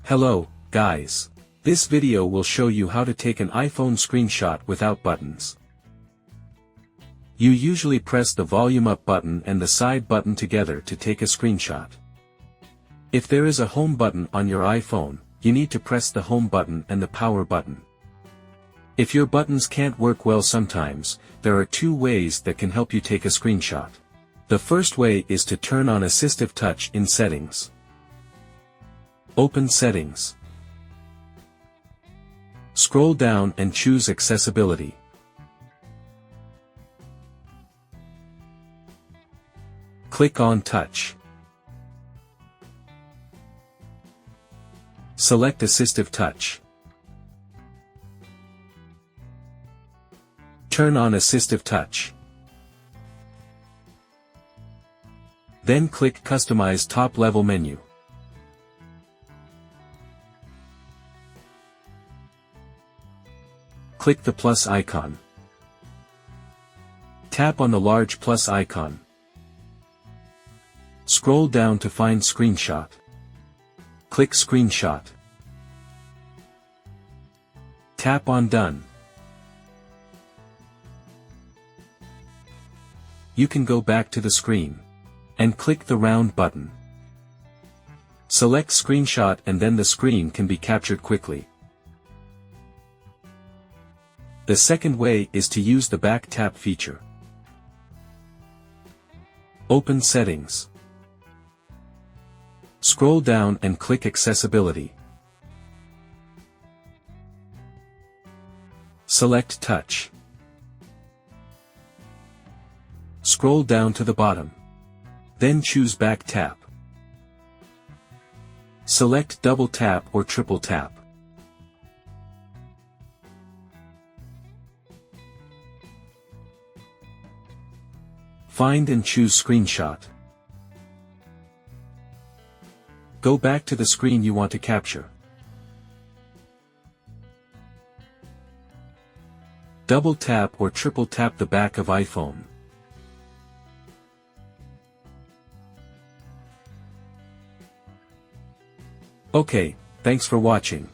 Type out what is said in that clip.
Hello, guys. This video will show you how to take an iPhone screenshot without buttons. You usually press the volume up button and the side button together to take a screenshot. If there is a home button on your iPhone, you need to press the home button and the power button. If your buttons can't work well sometimes, there are two ways that can help you take a screenshot. The first way is to turn on Assistive Touch in Settings. Open Settings. Scroll down and choose Accessibility. Click on Touch. Select Assistive Touch. Turn on Assistive Touch. Then click Customize Top Level menu. Click the plus icon. Tap on the large plus icon. Scroll down to find Screenshot. Click Screenshot. Tap on Done. You can go back to the screen and click the round button. Select Screenshot and then the screen can be captured quickly. The second way is to use the back tap feature. Open Settings. Scroll down and click Accessibility. Select Touch. Scroll down to the bottom. Then choose Back Tap. Select Double Tap or Triple Tap. Find and choose Screenshot. Go back to the screen you want to capture. Double tap or triple tap the back of iPhone. Okay, thanks for watching.